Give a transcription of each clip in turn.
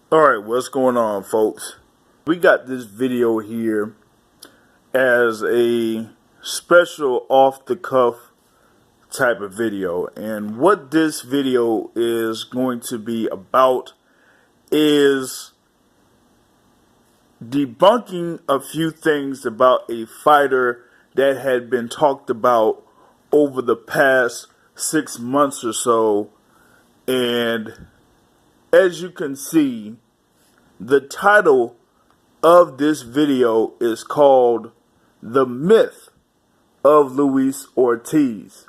Alright, what's going on, folks? We got this video here as a special off-the-cuff type of video. And what this video is going to be about is debunking a few things about a fighter that had been talked about over the past 6 months or so. And as you can see, the title of this video is called The Myth of Luis Ortiz.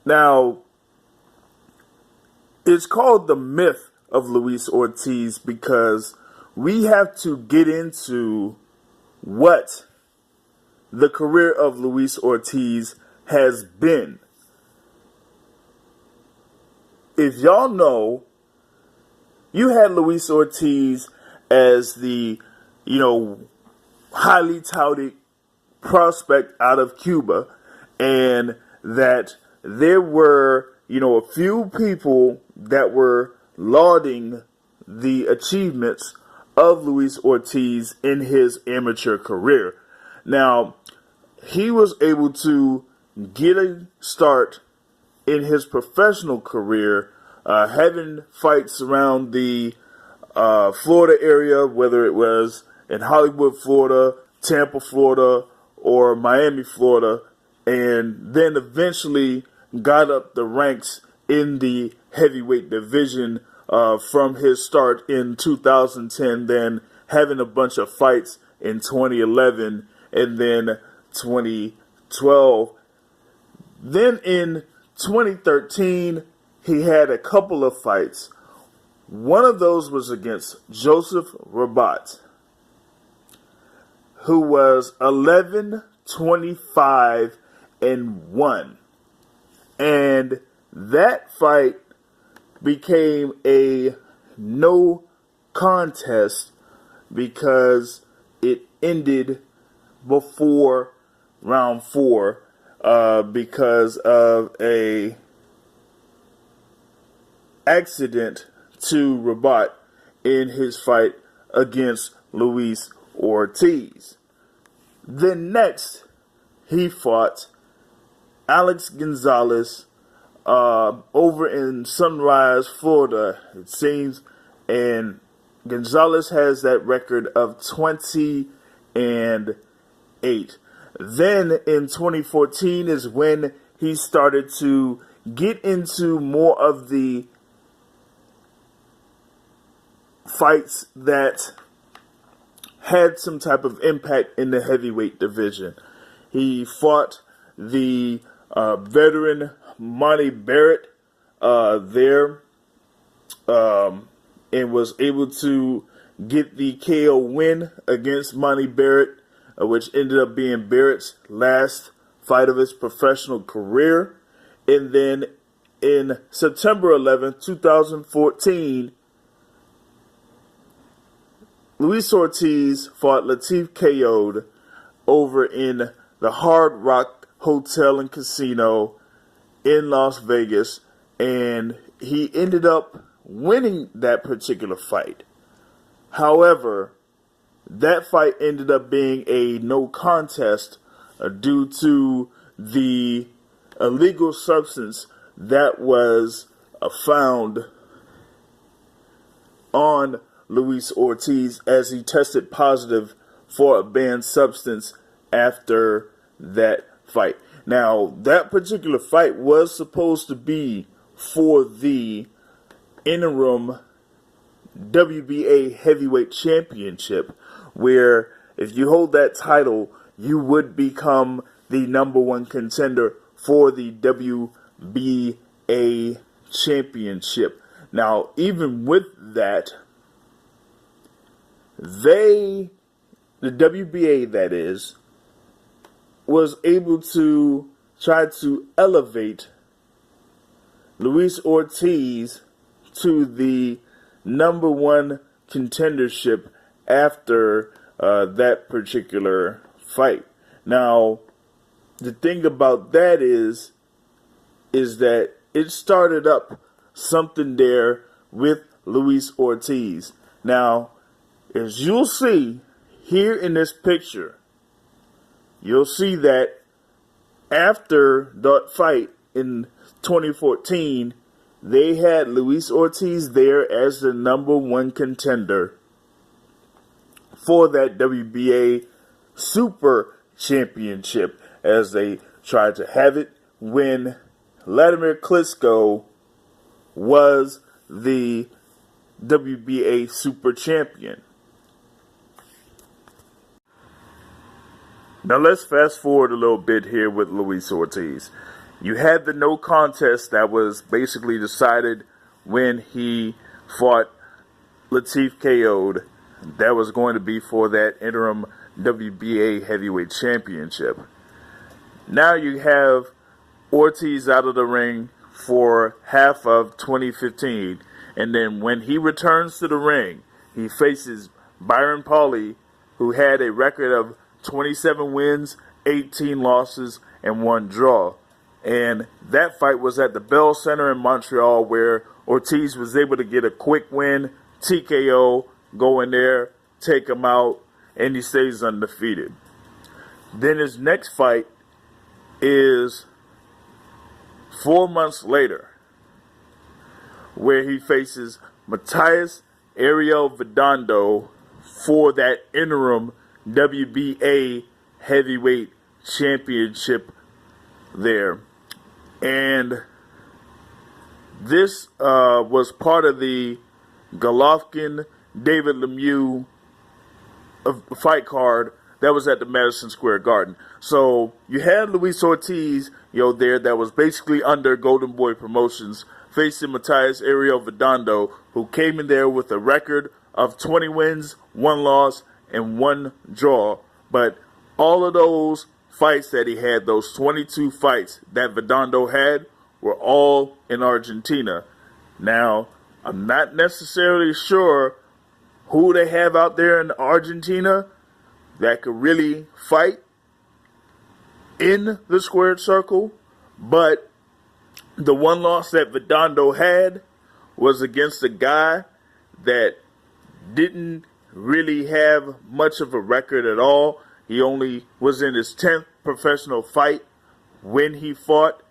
Now, it's called The Myth of Luis Ortiz because we have to get into what the career of Luis Ortiz has been. If y'all know, you had Luis Ortiz as the, highly touted prospect out of Cuba, and that there were, a few people that were lauding the achievements of Luis Ortiz in his amateur career. Now, he was able to get a start in his professional career, having fights around the Florida area, whether it was in Hollywood, Florida, Tampa, Florida, or Miami, Florida, and then eventually got up the ranks in the heavyweight division from his start in 2010, then having a bunch of fights in 2011 and then 2012. Then in 2013, he had a couple of fights. One of those was against Joseph Rabat, who was 11-25-1. And that fight became a no contest because it ended before round 4 because of a accident to Rabat in his fight against Luis Ortiz. Then next, he fought Alex Gonzalez over in Sunrise, Florida, it seems, and Gonzalez has that record of 20-8. Then in 2014 is when he started to get into more of the fights that had some type of impact in the heavyweight division. He fought the veteran Monty Barrett there and was able to get the KO win against Monty Barrett, which ended up being Barrett's last fight of his professional career. And then in September 11th, 2014, Luis Ortiz fought Latif KO'd over in the Hard Rock Hotel and Casino in Las Vegas, and he ended up winning that particular fight. However, that fight ended up being a no contest due to the illegal substance that was found on Luis Ortiz as he tested positive for a banned substance after that fight. Now, that particular fight was supposed to be for the interim WBA heavyweight championship, where if you hold that title, you would become the number one contender for the WBA championship. Now, even with that, the WBA, that is, was able to try to elevate Luis Ortiz to the number one contendership after that particular fight. Now, the thing about that is that it started up something there with Luis Ortiz. Now, as you'll see here in this picture, you'll see that after that fight in 2014, they had Luis Ortiz there as the number one contender for that WBA Super Championship, as they tried to have it when Vladimir Klitschko was the WBA Super Champion. Now let's fast forward a little bit here with Luis Ortiz. You had the no contest that was basically decided when he fought Latif KO'd. That was going to be for that interim WBA Heavyweight Championship. Now you have Ortiz out of the ring for half of 2015. And then when he returns to the ring, he faces Byron Pauly, who had a record of 27 wins, 18 losses, and 1 draw. And that fight was at the Bell Center in Montreal, where Ortiz was able to get a quick win, TKO, go in there, take him out, and he stays undefeated. Then his next fight is 4 months later, where he faces Matthias Ariel Vidando for that interim WBA Heavyweight Championship there. And this was part of the Golovkin-David Lemieux fight card that was at the Madison Square Garden. So you had Luis Ortiz, there, that was basically under Golden Boy Promotions, facing Matthias Ariel Vidando, who came in there with a record of 20 wins, 1 loss, and 1 draw. But all of those fights that he had, those 22 fights that Vidando had, were all in Argentina. Now, I'm not necessarily sure who they have out there in Argentina that could really fight in the squared circle, but the one loss that Vidando had was against a guy that didn't really have much of a record at all. He only was in his 10th professional fight when he fought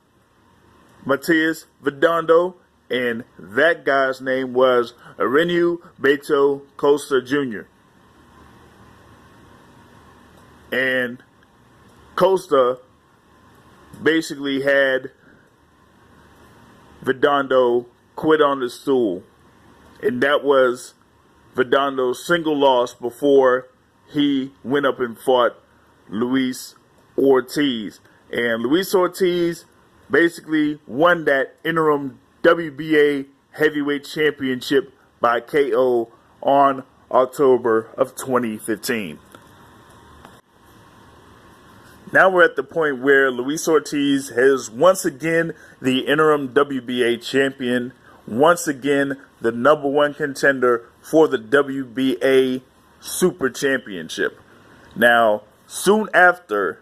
Matthias Vidando, and that guy's name was Arenu Beto Costa Jr. And Costa basically had Vidando quit on the stool. And that was Vidando's single loss before he went up and fought Luis Ortiz. And Luis Ortiz basically won that interim WBA Heavyweight Championship by KO on October of 2015. Now we're at the point where Luis Ortiz is once again the interim WBA champion, once again the number one contender for the WBA Super Championship. Now, soon after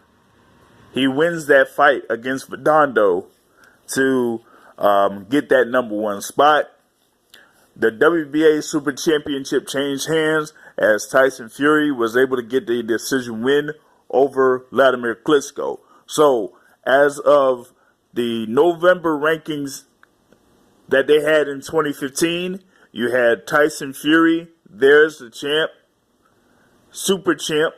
he wins that fight against Vidando to get that number one spot, the WBA Super Championship changed hands as Tyson Fury was able to get the decision win over Vladimir Klitschko. So, as of the November rankings that they had in 2015, you had Tyson Fury, there's the champ, super champ,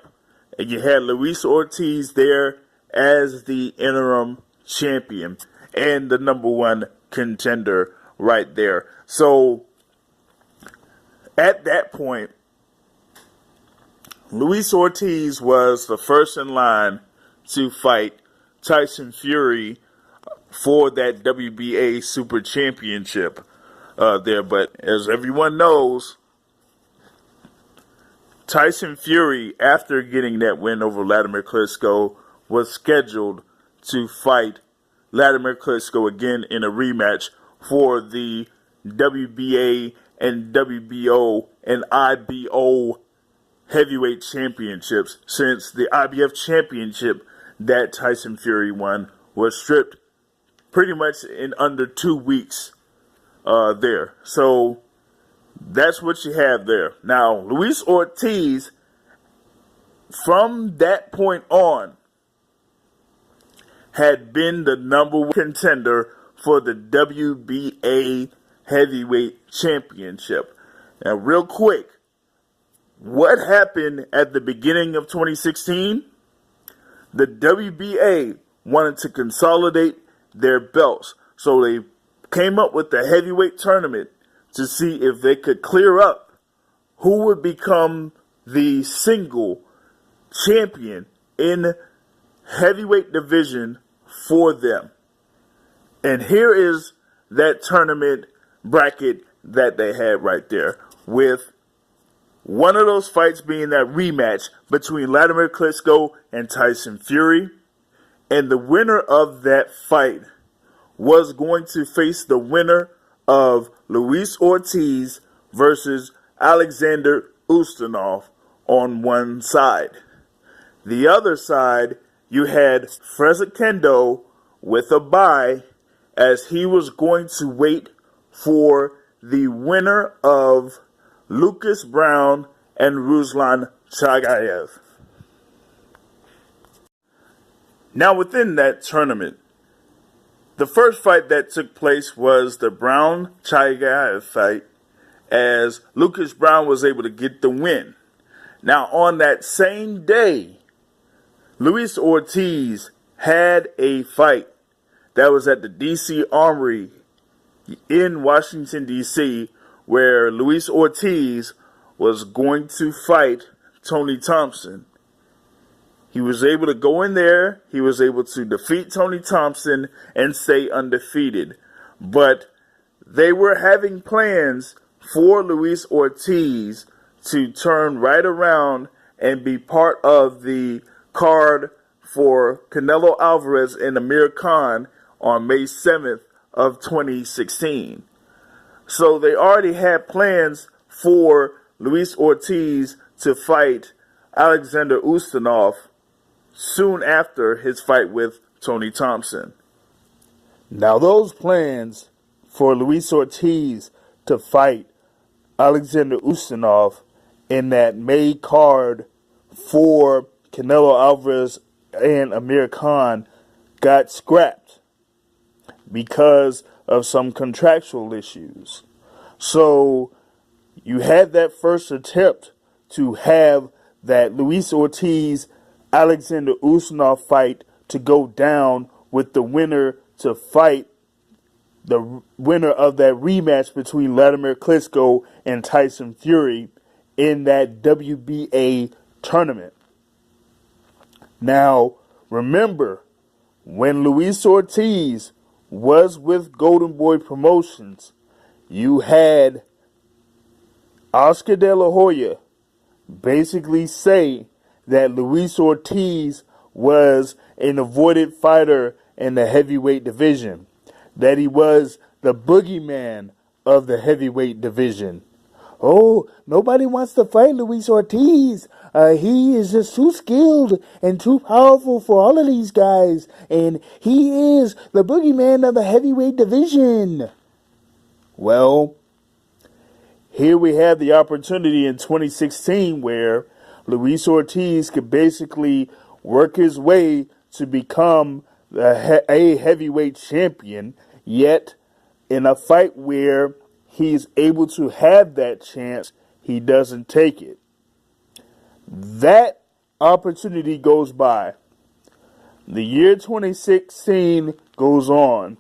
and you had Luis Ortiz there as the interim champion and the number one contender right there. So, at that point, Luis Ortiz was the first in line to fight Tyson Fury for that WBA Super Championship there. But as everyone knows, Tyson Fury, after getting that win over Vladimir Klitschko, was scheduled to fight Vladimir Klitschko again in a rematch for the WBA and WBO and IBO heavyweight championships, since the IBF championship that Tyson Fury won was stripped pretty much in under 2 weeks there. So That's what you have there. Now, Luis Ortiz, from that point on, had been the number one contender for the WBA Heavyweight Championship. Now, real quick, what happened at the beginning of 2016? The WBA wanted to consolidate their belts, so they came up with the heavyweight tournament to see if they could clear up who would become the single champion in heavyweight division for them. And here is that tournament bracket that they had right there, with one of those fights being that rematch between Vladimir Klitschko and Tyson Fury. And the winner of that fight was going to face the winner of Luis Ortiz versus Alexander Ustinov on one side. The other side, you had Frederick Kendo with a bye, as he was going to wait for the winner of Lucas Brown and Ruslan Chagayev. Now, within that tournament, the first fight that took place was the Brown-Chagayev fight, as Lucas Brown was able to get the win. Now, on that same day, Luis Ortiz had a fight that was at the D.C. Armory in Washington, D.C., where Luis Ortiz was going to fight Tony Thompson. He was able to go in there, he was able to defeat Tony Thompson and stay undefeated. But they were having plans for Luis Ortiz to turn right around and be part of the card for Canelo Alvarez and Amir Khan on May 7th of 2016. So they already had plans for Luis Ortiz to fight Alexander Ustinov soon after his fight with Tony Thompson. Now, those plans for Luis Ortiz to fight Alexander Ustinov in that May card for Canelo Alvarez and Amir Khan got scrapped because of some contractual issues. So you had that first attempt to have that Luis Ortiz Alexander Ustinov fight to go down, with the winner to fight the winner of that rematch between Vladimir Klitschko and Tyson Fury in that WBA tournament. Now, remember, when Luis Ortiz was with Golden Boy Promotions, you had Oscar De La Hoya basically say that Luis Ortiz was an avoided fighter in the heavyweight division, that he was the boogeyman of the heavyweight division. Oh, nobody wants to fight Luis Ortiz. He is just too skilled and too powerful for all of these guys, and he is the boogeyman of the heavyweight division. Well, here we have the opportunity in 2016 where Luis Ortiz could basically work his way to become a heavyweight champion, yet in a fight where he's able to have that chance, he doesn't take it. That opportunity goes by. The year 2016 goes on,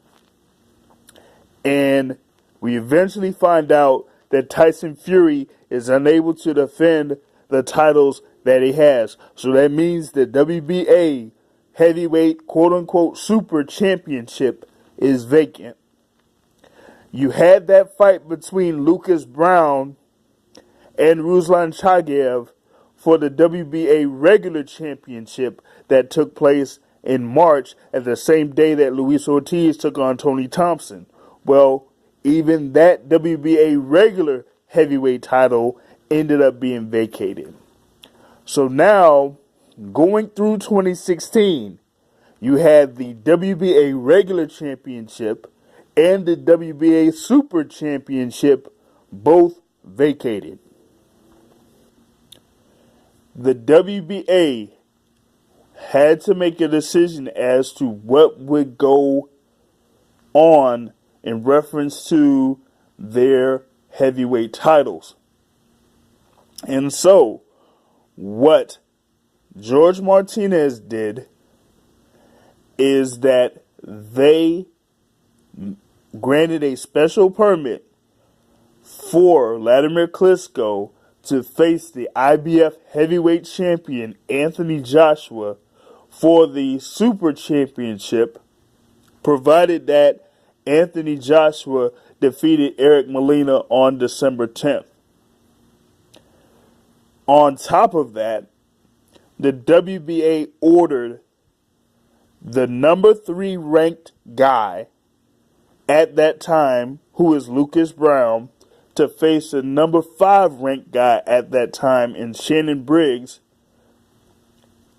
and we eventually find out that Tyson Fury is unable to defend the titles that he has. So that means the WBA heavyweight quote-unquote super championship is vacant. You had that fight between Lucas Brown and Ruslan Chagayev for the WBA regular championship that took place in March, at the same day that Luis Ortiz took on Tony Thompson. Well, even that WBA regular heavyweight title ended up being vacated. So now, going through 2016, you had the WBA regular championship and the WBA super championship both vacated. The WBA had to make a decision as to what would go on in reference to their heavyweight titles. And so, what George Martinez did is that they granted a special permit for Vladimir Klitschko to face the IBF heavyweight champion Anthony Joshua for the Super Championship, provided that Anthony Joshua defeated Eric Molina on December 10th. On top of that, the WBA ordered the number 3 ranked guy at that time, who is Lucas Brown, to face the number 5 ranked guy at that time in Shannon Briggs,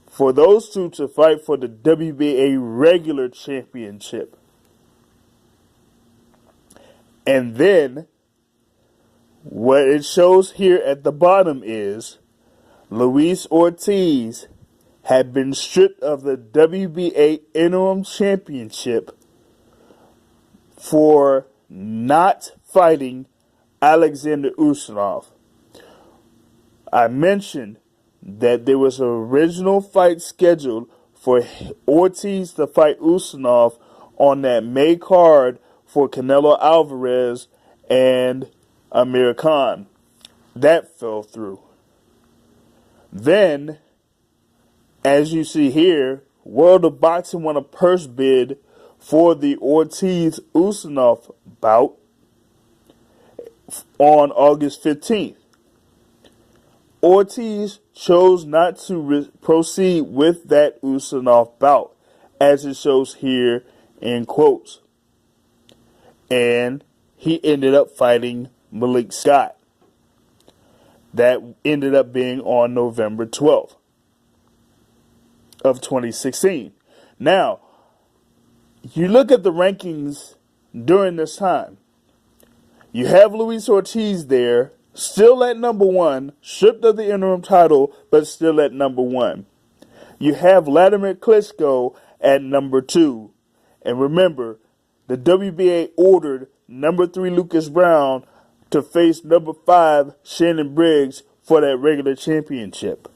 for those two to fight for the WBA regular championship. And then, what it shows here at the bottom is Luis Ortiz had been stripped of the WBA interim championship for not fighting Alexander Usanov. I mentioned that there was an original fight scheduled for Ortiz to fight Usanov on that May card for Canelo Alvarez and Amir Khan. That fell through. Then, as you see here, World of Boxing won a purse bid for the Ortiz-Usanov bout on August 15th. Ortiz chose not to proceed with that Usanov bout, as it shows here in quotes. And he ended up fighting Malik Scott. That ended up being on November 12th of 2016. Now, you look at the rankings during this time. You have Luis Ortiz there, still at number 1, stripped of the interim title, but still at number 1. You have Vladimir Klitschko at number 2. And remember, the WBA ordered number 3 Lucas Brown to face number 5 Shannon Briggs for that regular championship.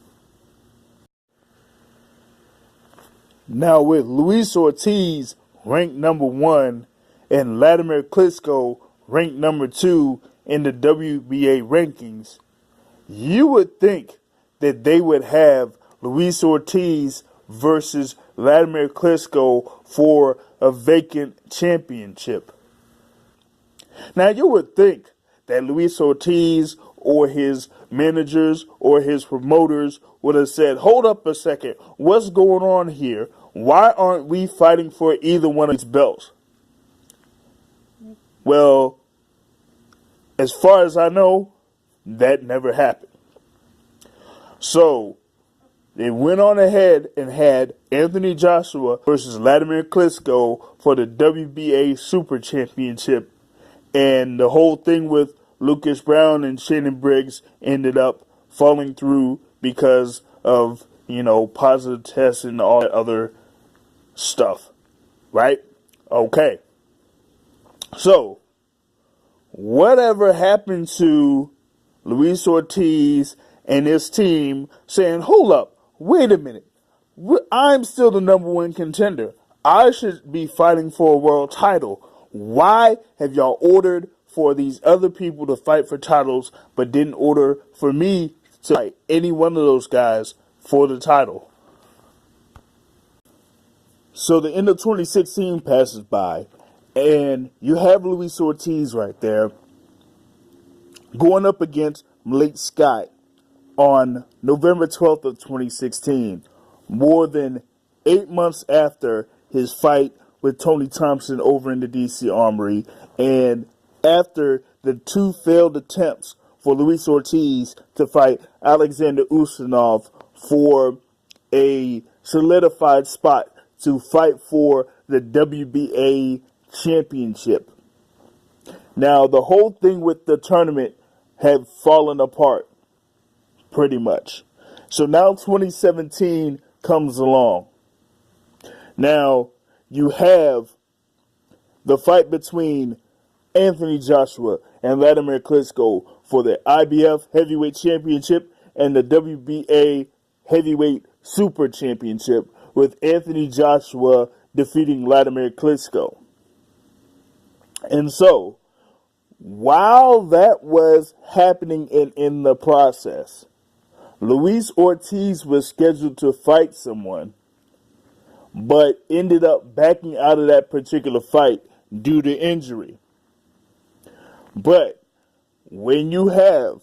Now, with Luis Ortiz ranked number 1 and Vladimir Klitschko ranked number 2 in the WBA rankings, you would think that they would have Luis Ortiz versus Vladimir Klitschko for a vacant championship. Now, you would think that Luis Ortiz or his managers or his promoters would have said, hold up a second, what's going on here? Why aren't we fighting for either one of these belts? Well, as far as I know, that never happened. So, they went on ahead and had Anthony Joshua versus Vladimir Klitschko for the WBA Super Championship. And the whole thing with Lucas Brown and Shannon Briggs ended up falling through because of, positive tests and all that other stuff. Right? Okay. So, whatever happened to Luis Ortiz and his team saying, hold up, wait a minute, I'm still the number 1 contender. I should be fighting for a world title. Why have y'all ordered for these other people to fight for titles, but didn't order for me to fight any one of those guys for the title? So the end of 2016 passes by, and you have Luis Ortiz right there going up against Malik Scott on November 12th of 2016, more than 8 months after his fight with Tony Thompson over in the DC Armory, and after the 2 failed attempts for Luis Ortiz to fight Alexander Usanov for a solidified spot to fight for the WBA championship. Now, the whole thing with the tournament had fallen apart, pretty much. So now 2017 comes along. Now you have the fight between Anthony Joshua and Vladimir Klitschko for the IBF Heavyweight Championship and the WBA Heavyweight Super Championship, with Anthony Joshua defeating Vladimir Klitschko. And so, while that was happening in the process, Luis Ortiz was scheduled to fight someone, but ended up backing out of that particular fight due to injury. But when you have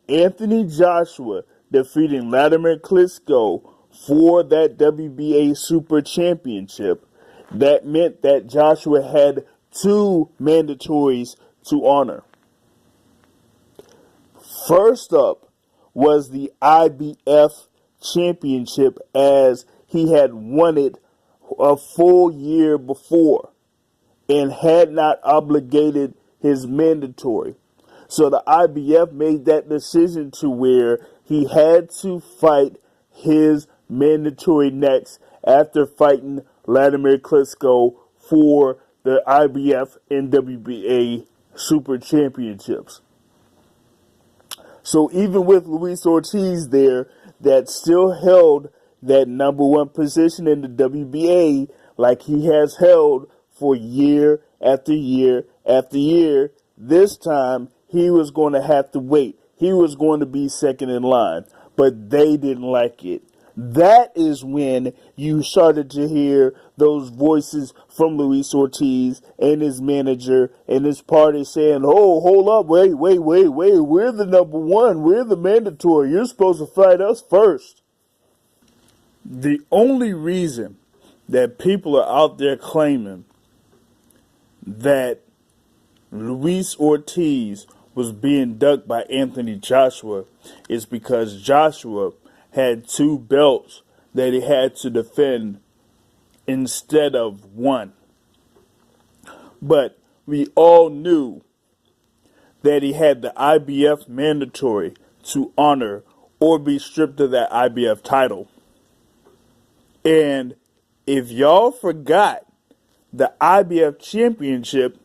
Anthony Joshua defeating Vladimir Klitschko for that WBA Super Championship, that meant that Joshua had two mandatories to honor. First up was the IBF Championship, as he had won it a full year before and had not obligated his mandatory. So the IBF made that decision to where he had to fight his mandatory next after fighting Vladimir Klitschko for the IBF and WBA Super Championships. So even with Luis Ortiz there, that still held that number one position in the WBA like he has held for year after year after year, this time he was going to have to wait. He was going to be second in line, but they didn't like it. That is when you started to hear those voices from Luis Ortiz and his manager and his party saying, oh, hold up, wait, we're the number one, we're the mandatory, you're supposed to fight us first. The only reason that people are out there claiming that Luis Ortiz was being ducked by Anthony Joshua is because Joshua had two belts that he had to defend instead of one. But we all knew that he had the IBF mandatory to honor or be stripped of that IBF title. And if y'all forgot, the IBF championship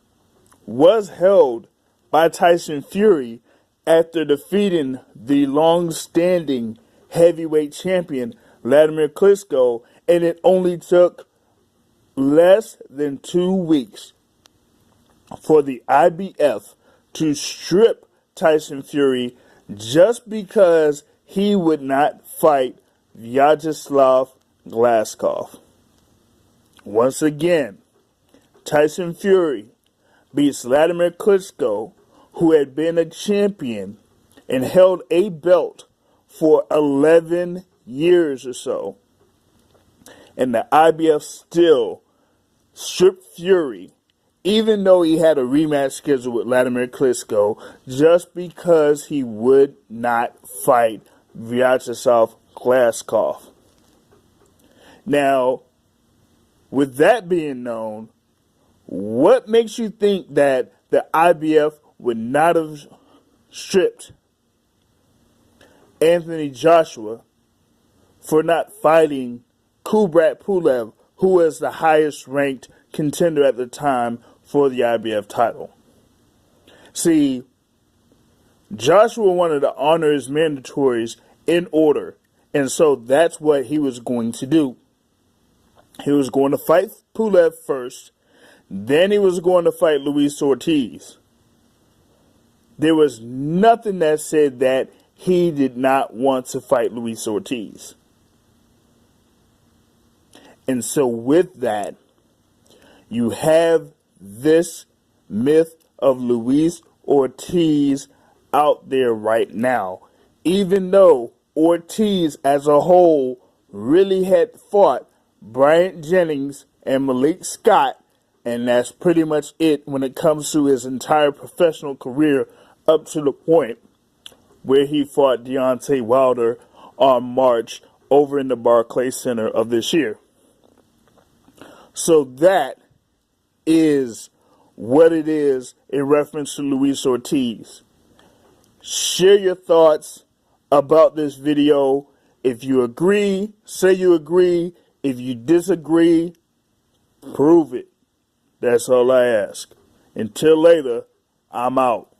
was held by Tyson Fury after defeating the long-standing heavyweight champion Vladimir Klitschko, and it only took less than 2 weeks for the IBF to strip Tyson Fury just because he would not fight Vyacheslav Glasgow. Once again, Tyson Fury beats Vladimir Klitschko, who had been a champion and held a belt for 11 years or so. And the IBF still stripped Fury, even though he had a rematch scheduled with Vladimir Klitschko, just because he would not fight Vyacheslav Glasgow. Now, with that being known, what makes you think that the IBF would not have stripped Anthony Joshua for not fighting Kubrat Pulev, who was the highest ranked contender at the time for the IBF title? See, Joshua wanted to honor his mandatories in order, and so that's what he was going to do. He was going to fight Pulev first, then he was going to fight Luis Ortiz. There was nothing that said that he did not want to fight Luis Ortiz. And so with that, you have this myth of Luis Ortiz out there right now. Even though Ortiz as a whole really had fought Bryant Jennings and Malik Scott, and that's pretty much it when it comes to his entire professional career up to the point where he fought Deontay Wilder on March over in the Barclays Center of this year. So that is what it is in reference to Luis Ortiz. Share your thoughts about this video. If you agree, say you agree. If you disagree, prove it. That's all I ask. Until later, I'm out.